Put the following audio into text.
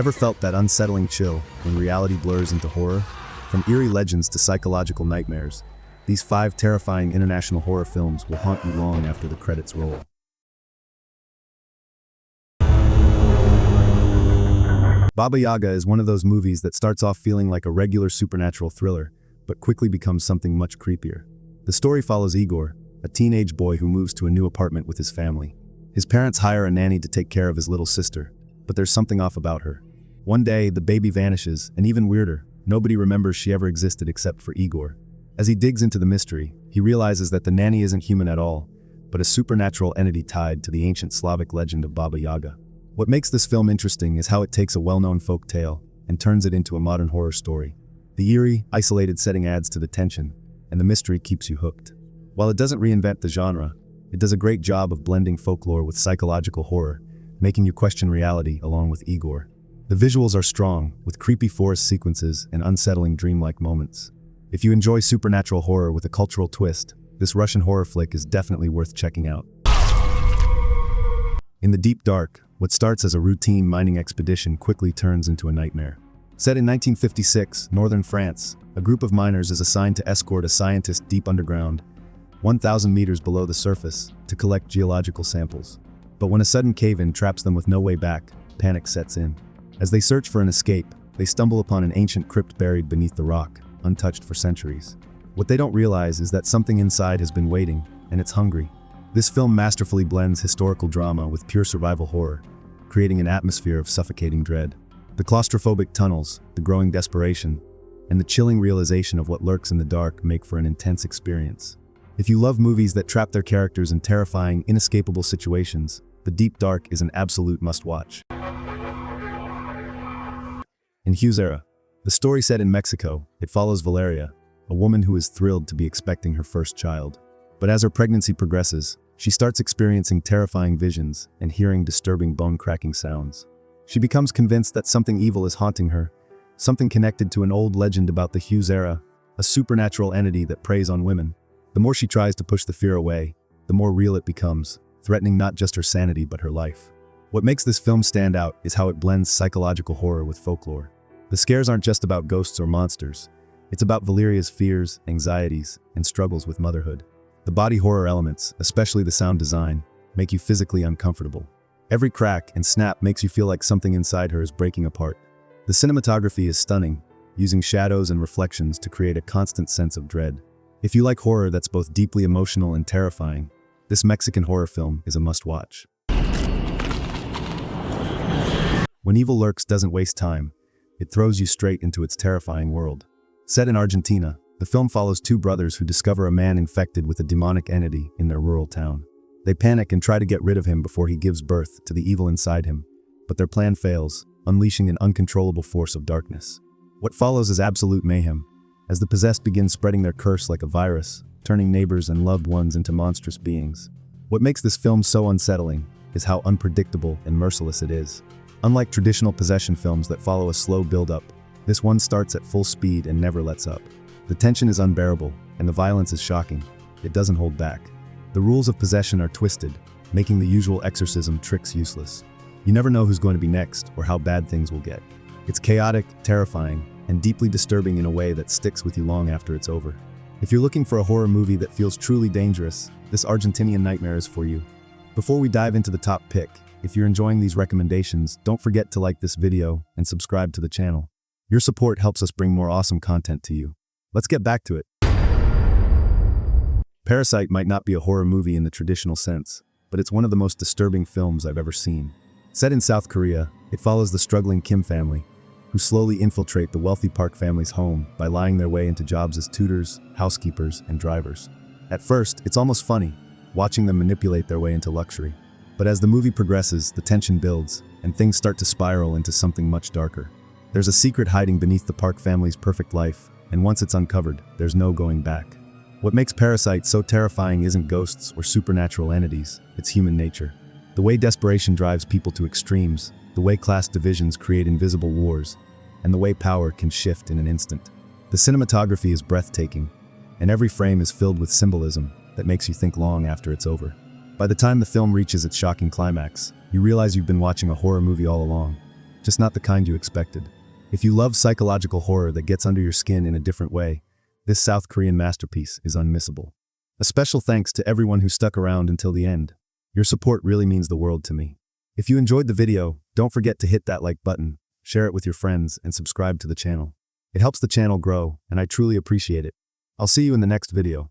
Ever felt that unsettling chill when reality blurs into horror? From eerie legends to psychological nightmares, these 5 terrifying international horror films will haunt you long after the credits roll. Baba Yaga is one of those movies that starts off feeling like a regular supernatural thriller, but quickly becomes something much creepier. The story follows Igor, a teenage boy who moves to a new apartment with his family. His parents hire a nanny to take care of his little sister, but there's something off about her. One day, the baby vanishes, and even weirder, nobody remembers she ever existed except for Igor. As he digs into the mystery, he realizes that the nanny isn't human at all, but a supernatural entity tied to the ancient Slavic legend of Baba Yaga. What makes this film interesting is how it takes a well-known folk tale and turns it into a modern horror story. The eerie, isolated setting adds to the tension, and the mystery keeps you hooked. While it doesn't reinvent the genre, it does a great job of blending folklore with psychological horror, making you question reality along with Igor. The visuals are strong, with creepy forest sequences and unsettling dreamlike moments. If you enjoy supernatural horror with a cultural twist, this Russian horror flick is definitely worth checking out. In the deep dark, what starts as a routine mining expedition quickly turns into a nightmare. Set in 1956, northern France, a group of miners is assigned to escort a scientist deep underground, 1,000 meters below the surface, to collect geological samples. But when a sudden cave-in traps them with no way back, panic sets in. As they search for an escape, they stumble upon an ancient crypt buried beneath the rock, untouched for centuries. What they don't realize is that something inside has been waiting, and it's hungry. This film masterfully blends historical drama with pure survival horror, creating an atmosphere of suffocating dread. The claustrophobic tunnels, the growing desperation, and the chilling realization of what lurks in the dark make for an intense experience. If you love movies that trap their characters in terrifying, inescapable situations, The Deep Dark is an absolute must-watch. In Huesera, the story set in Mexico, it follows Valeria, a woman who is thrilled to be expecting her first child. But as her pregnancy progresses, she starts experiencing terrifying visions and hearing disturbing bone-cracking sounds. She becomes convinced that something evil is haunting her, something connected to an old legend about the Huesera, a supernatural entity that preys on women. The more she tries to push the fear away, the more real it becomes, threatening not just her sanity but her life. What makes this film stand out is how it blends psychological horror with folklore. The scares aren't just about ghosts or monsters. It's about Valeria's fears, anxieties, and struggles with motherhood. The body horror elements, especially the sound design, make you physically uncomfortable. Every crack and snap makes you feel like something inside her is breaking apart. The cinematography is stunning, using shadows and reflections to create a constant sense of dread. If you like horror that's both deeply emotional and terrifying, this Mexican horror film is a must-watch. When Evil Lurks doesn't waste time, it throws you straight into its terrifying world. Set in Argentina, the film follows 2 brothers who discover a man infected with a demonic entity in their rural town. They panic and try to get rid of him before he gives birth to the evil inside him, but their plan fails, unleashing an uncontrollable force of darkness. What follows is absolute mayhem, as the possessed begin spreading their curse like a virus, turning neighbors and loved ones into monstrous beings. What makes this film so unsettling is how unpredictable and merciless it is. Unlike traditional possession films that follow a slow build-up, this one starts at full speed and never lets up. The tension is unbearable, and the violence is shocking. It doesn't hold back. The rules of possession are twisted, making the usual exorcism tricks useless. You never know who's going to be next or how bad things will get. It's chaotic, terrifying, and deeply disturbing in a way that sticks with you long after it's over. If you're looking for a horror movie that feels truly dangerous, this Argentinian nightmare is for you. Before we dive into the top pick, if you're enjoying these recommendations, don't forget to like this video and subscribe to the channel. Your support helps us bring more awesome content to you. Let's get back to it. Parasite might not be a horror movie in the traditional sense, but it's one of the most disturbing films I've ever seen. Set in South Korea, it follows the struggling Kim family, who slowly infiltrate the wealthy Park family's home by lying their way into jobs as tutors, housekeepers, and drivers. At first, it's almost funny, watching them manipulate their way into luxury. But as the movie progresses, the tension builds, and things start to spiral into something much darker. There's a secret hiding beneath the Park family's perfect life, and once it's uncovered, there's no going back. What makes Parasite so terrifying isn't ghosts or supernatural entities, it's human nature. The way desperation drives people to extremes, the way class divisions create invisible wars, and the way power can shift in an instant. The cinematography is breathtaking, and every frame is filled with symbolism that makes you think long after it's over. By the time the film reaches its shocking climax, you realize you've been watching a horror movie all along. just not the kind you expected. If you love psychological horror that gets under your skin in a different way, this South Korean masterpiece is unmissable. A special thanks to everyone who stuck around until the end. Your support really means the world to me. If you enjoyed the video, don't forget to hit that like button, share it with your friends, and subscribe to the channel. It helps the channel grow, and I truly appreciate it. I'll see you in the next video.